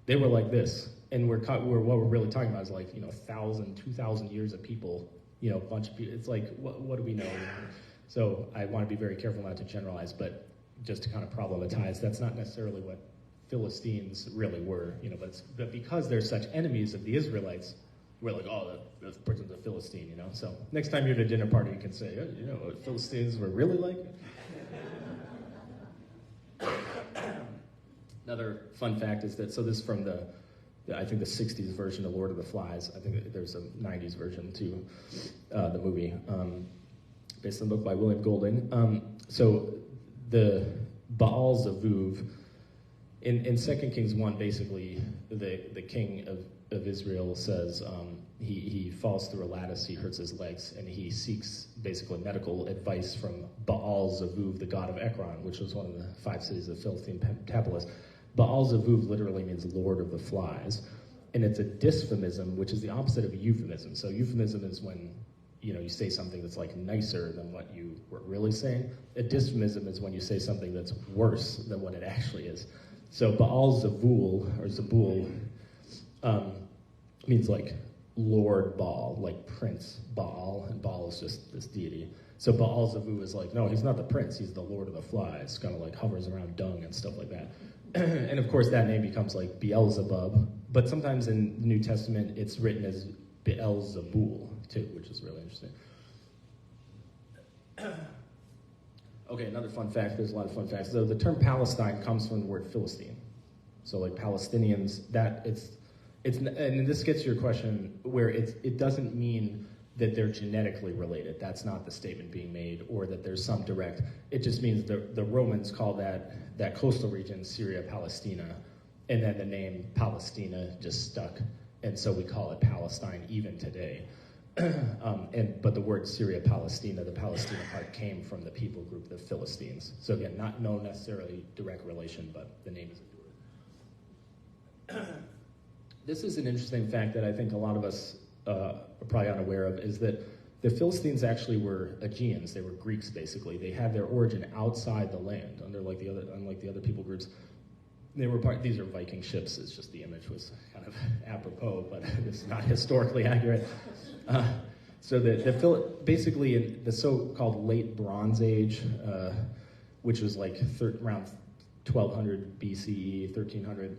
they were like this. And what we're really talking about is like, 1,000, 2,000 years of people, a bunch of people. It's like, what do we know? So I want to be very careful not to generalize, but just to kind of problematize, that's not necessarily what Philistines really were, but because they're such enemies of the Israelites, we're like, oh, that person's a Philistine, So next time you're at a dinner party, you can say, oh, Philistines were really like it. Another fun fact is that, so this is from I think the 60s version of Lord of the Flies. I think there's a 90s version to the movie. based on the book by William Golding. So the Baal Zavuv, in 2 Kings 1, basically, the king of Israel says he falls through a lattice, he hurts his legs, and he seeks basically medical advice from Baal Zavuv, the god of Ekron, which was one of the 5 cities of Philistine Pentapolis. Baal Zavuv literally means Lord of the Flies, and it's a dysphemism, which is the opposite of euphemism. So euphemism is when you say something that's like nicer than what you were really saying. A dysphemism is when you say something that's worse than what it actually is. So Baal Zavul, or Zabul, means like Lord Baal, like Prince Baal, and Baal is just this deity. So Baal Zavu is like, no, he's not the prince, he's the Lord of the Flies, kind of like hovers around dung and stuff like that. And of course that name becomes like Beelzebub, but sometimes in the New Testament it's written as Beelzebul too, which is really interesting. Okay, another fun fact, there's a lot of fun facts. So the term Palestine comes from the word Philistine. So like Palestinians, and this gets to your question, where it doesn't mean that they're genetically related. That's not the statement being made, or that there's some direct. It just means the Romans call that coastal region Syria Palestina, and then the name Palestina just stuck, and so we call it Palestine even today. But the word Syria Palestina, the Palestina part, came from the people group, the Philistines. So again, no necessarily direct relation, but the name is endured. This is an interesting fact that I think a lot of us are probably unaware of, is that the Philistines actually were Aegeans. They were Greeks, basically. They had their origin outside the land, unlike the other people groups. They were these are Viking ships. It's just the image was kind of apropos, but it's not historically accurate. So basically in the so-called late Bronze Age, which was like around 1200 BCE, 1300,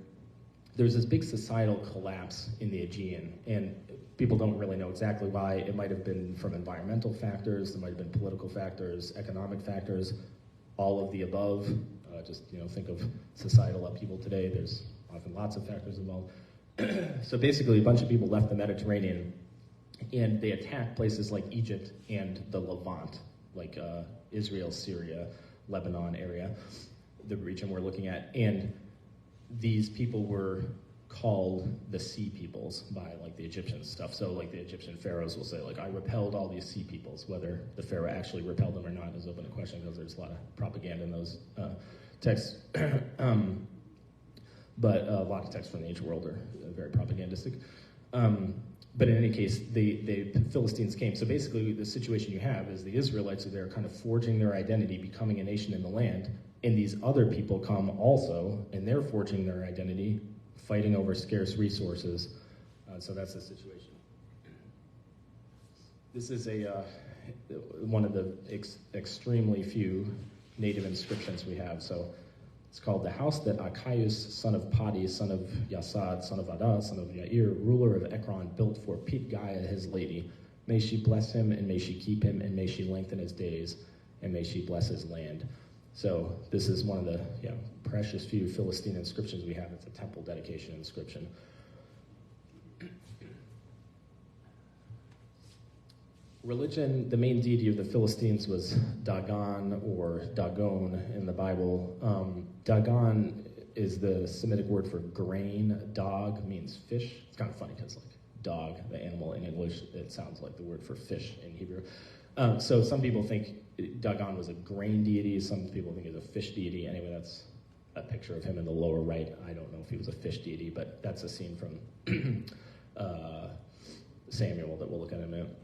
there's this big societal collapse in the Aegean, and people don't really know exactly why. It might have been from environmental factors, there might have been political factors, economic factors, all of the above. Just think of societal upheaval today. There's often lots of factors involved. So basically, a bunch of people left the Mediterranean, and they attacked places like Egypt and the Levant, like Israel, Syria, Lebanon area, the region we're looking at. And these people were called the sea peoples by like the Egyptian stuff. So like the Egyptian pharaohs will say like, I repelled all these sea peoples. Whether the pharaoh actually repelled them or not is open to question, because there's a lot of propaganda in those texts. But a lot of texts from the ancient world are very propagandistic. But in any case, the Philistines came. So basically the situation you have is the Israelites are there kind of forging their identity, becoming a nation in the land, and these other people come also, and they're forging their identity, fighting over scarce resources. So that's the situation. This is one of the extremely few native inscriptions we have. So it's called the house that Achius, son of Padi, son of Yasad, son of Adah, son of Yair, ruler of Ekron, built for Pitgaya, his lady. May she bless him, and may she keep him, and may she lengthen his days, and may she bless his land. So this is one of the precious few Philistine inscriptions we have. It's a temple dedication inscription. Religion, the main deity of the Philistines was Dagon or Dagon in the Bible. Dagon is the Semitic word for grain. Dog means fish. It's kind of funny because like dog, the animal in English, it sounds like the word for fish in Hebrew. So some people think Dagon was a grain deity. Some people think he's a fish deity. Anyway, that's a picture of him in the lower right. I don't know if he was a fish deity, but that's a scene from Samuel that we'll look at in a minute.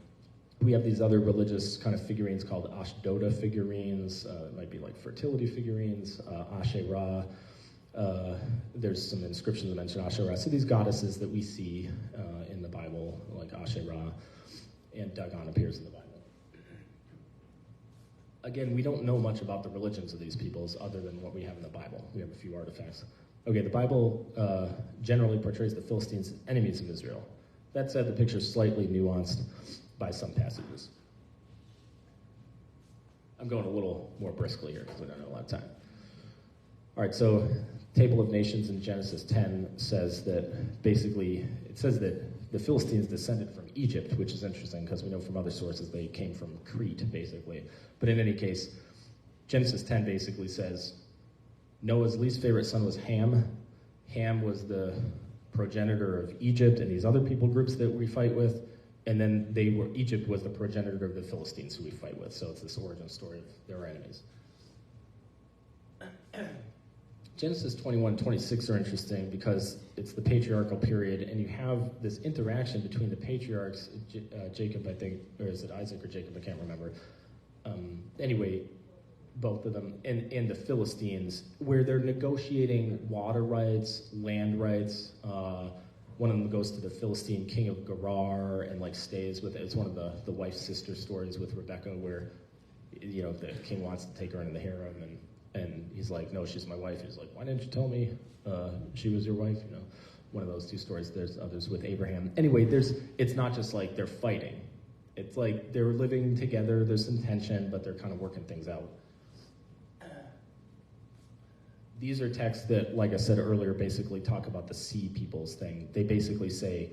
We have these other religious kind of figurines called Ashdoda figurines. It might be like fertility figurines, Asherah. There's some inscriptions that mention Asherah. So these goddesses that we see in the Bible, like Asherah, and Dagon appears in the Bible. Again, we don't know much about the religions of these peoples other than what we have in the Bible. We have a few artifacts. Okay, the Bible generally portrays the Philistines as enemies of Israel. That said, the picture is slightly nuanced by some passages. I'm going a little more briskly here because we don't have a lot of time. All right, so Table of Nations in Genesis 10 says that basically, it says that the Philistines descended from Egypt, which is interesting because we know from other sources they came from Crete, basically. But in any case, Genesis 10 basically says Noah's least favorite son was Ham. Ham was the progenitor of Egypt and these other people groups that we fight with. And then Egypt was the progenitor of the Philistines who we fight with. So it's this origin story of their enemies. Genesis 21-26 are interesting because it's the patriarchal period, and you have this interaction between the patriarchs, Jacob, I think, or is it Isaac or Jacob? I can't remember. Anyway, both of them, and the Philistines, where they're negotiating water rights, land rights. One of them goes to the Philistine king of Gerar and like stays with it. It's one of the wife's sister stories with Rebecca, where the king wants to take her into the harem, and he's like, no, she's my wife. He's like, why didn't you tell me she was your wife? One of those two stories. There's others with Abraham. Anyway, it's not just like they're fighting. It's like they're living together. There's some tension, but they're kind of working things out. These are texts that, like I said earlier, basically talk about the sea peoples thing. They basically say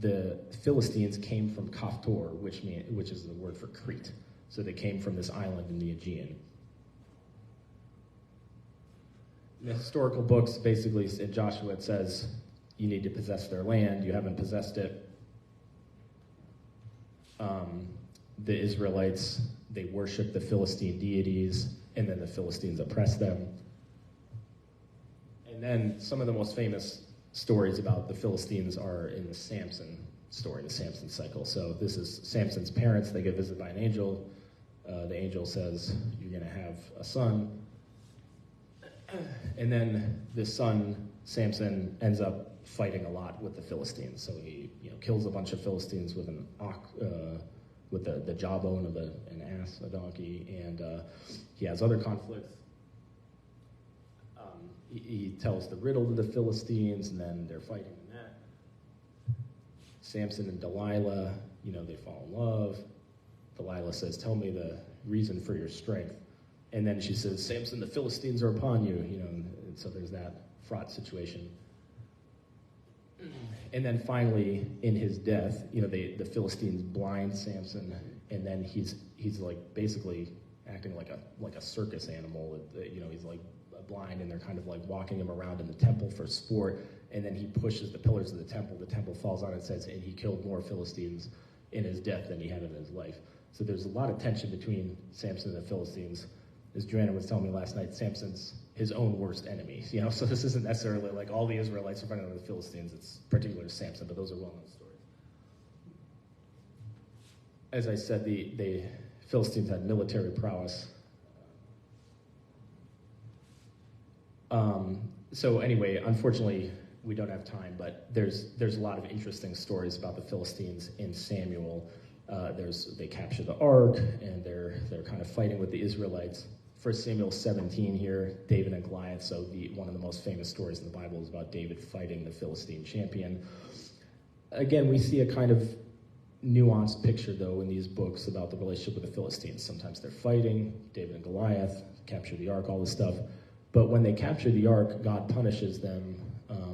the Philistines came from Kaftor, which is the word for Crete. So they came from this island in the Aegean. In the historical books, basically, in Joshua, it says you need to possess their land. You haven't possessed it. The Israelites, they worship the Philistine deities, and then the Philistines oppress them. And then some of the most famous stories about the Philistines are in the Samson story, the Samson cycle. So this is Samson's parents. They get visited by an angel. The angel says, you're going to have a son. And then this son, Samson, ends up fighting a lot with the Philistines. So he kills a bunch of Philistines with the jawbone of an ass, a donkey, and he has other conflicts. He tells the riddle to the Philistines, and then they're fighting in that. Samson and Delilah, they fall in love. Delilah says, tell me the reason for your strength. And then she says, Samson, the Philistines are upon you, and so there's that fraught situation. And then finally, in his death, the Philistines blind Samson, and then he's like basically acting like a circus animal. He's like blind, and they're kind of like walking him around in the temple for sport. And then he pushes the pillars of the temple. The temple falls on it, says, and he killed more Philistines in his death than he had in his life. So there's a lot of tension between Samson and the Philistines. As Joanna was telling me last night, Samson's his own worst enemy. So this isn't necessarily like all the Israelites are fighting with the Philistines. It's particular to Samson, but those are well-known stories. As I said, the Philistines had military prowess. So anyway, unfortunately, we don't have time, but there's a lot of interesting stories about the Philistines in Samuel. They capture the ark, and they're kind of fighting with the Israelites. 1 Samuel 17 here, David and Goliath. So one of the most famous stories in the Bible is about David fighting the Philistine champion. Again, we see a kind of nuanced picture, though, in these books about the relationship with the Philistines. Sometimes they're fighting, David and Goliath, capture the ark, all this stuff. But when they capture the ark, God punishes them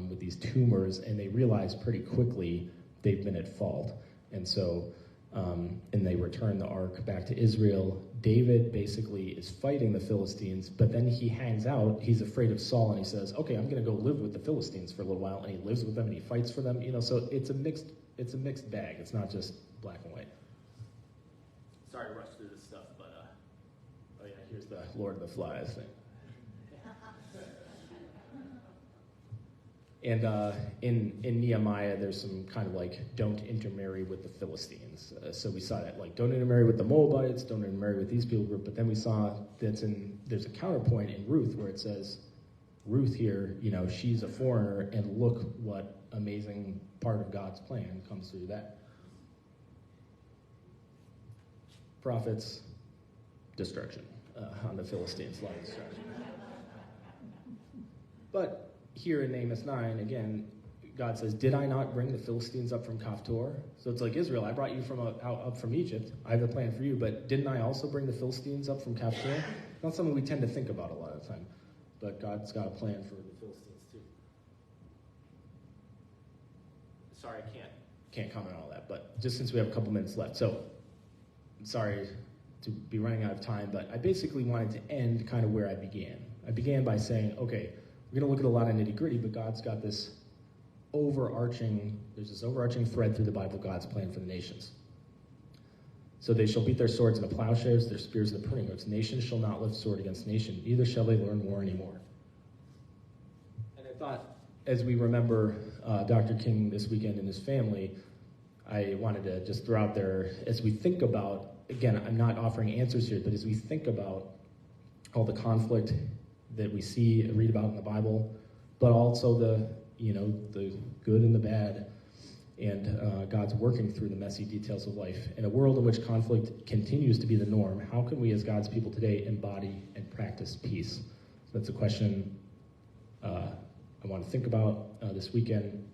with these tumors, and they realize pretty quickly they've been at fault. And so, and they return the ark back to Israel. David basically is fighting the Philistines, but then he hangs out. He's afraid of Saul, and he says, okay, I'm going to go live with the Philistines for a little while, and he lives with them, and he fights for them. So it's a mixed bag. It's not just black and white. Sorry to rush through this stuff, but here's the Lord of the Flies thing. And in Nehemiah, there's some kind of like, don't intermarry with the Philistines. So we saw that, like, don't intermarry with the Moabites, don't intermarry with these people group. But then we saw there's a counterpoint in Ruth where it says, Ruth here, she's a foreigner, and look what amazing part of God's plan comes through that. Prophets, destruction on the Philistines, a lot of destruction. But here in Amos 9, again, God says, did I not bring the Philistines up from Kaftor? So it's like, Israel, I brought you up from Egypt. I have a plan for you, but didn't I also bring the Philistines up from Kaftor? Not something we tend to think about a lot of the time, but God's got a plan for the Philistines too. Sorry, I can't can't comment on all that. But just since we have a couple minutes left, so I'm sorry to be running out of time, but I basically wanted to end kind of where I began. I began by saying, okay, we're going to look at a lot of nitty-gritty, but God's got this there's this overarching thread through the Bible, God's plan for the nations. So they shall beat their swords into plowshares, their spears into pruning hooks. Nation shall not lift sword against nation, neither shall they learn war anymore. And I thought, as we remember Dr. King this weekend and his family, I wanted to just throw out there, as we think about, again, I'm not offering answers here, but as we think about all the conflict that we see and read about in the Bible, but also the good and the bad, and God's working through the messy details of life. In a world in which conflict continues to be the norm, how can we as God's people today embody and practice peace? So that's a question I want to think about this weekend.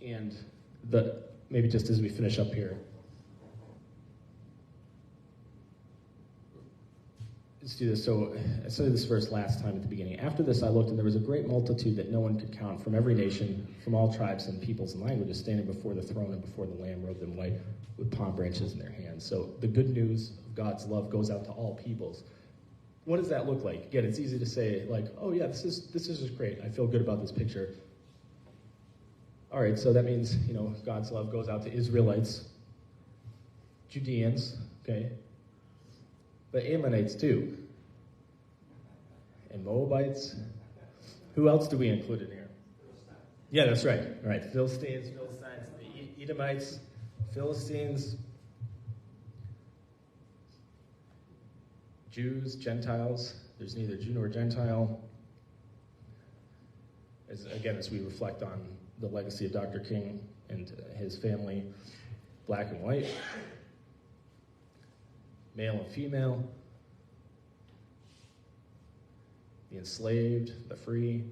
And maybe just as we finish up here, let's do this. So I said this verse last time at the beginning. After this I looked, and there was a great multitude that no one could count, from every nation, from all tribes and peoples and languages, standing before the throne and before the Lamb, robed in white, with palm branches in their hands. So the good news of God's love goes out to all peoples. What does that look like? Again, it's easy to say, like, oh yeah, this is just great. I feel good about this picture. All right, so that means, God's love goes out to Israelites, Judeans, okay, but Ammonites too, and Moabites. Who else do we include in here? Yeah, that's right. All right, Philistines, the Edomites, Philistines, Jews, Gentiles. There's neither Jew nor Gentile. As we reflect on the legacy of Dr. King and his family, black and white, male and female, the enslaved, the free,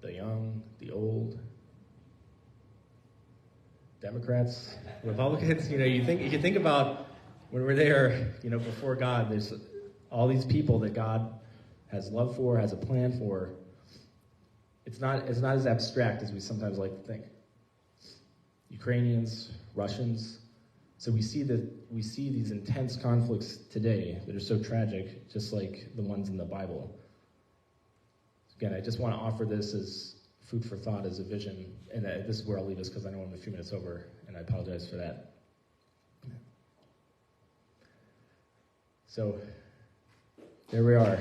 the young, the old, Democrats, Republicans. You think about when we're there, before God, there's all these people that God has love for, has a plan for. It's not as abstract as we sometimes like to think. Ukrainians, Russians. So we see these intense conflicts today that are so tragic, just like the ones in the Bible. Again, I just want to offer this as food for thought, as a vision, and this is where I'll leave this because I know I'm a few minutes over, and I apologize for that. So there we are.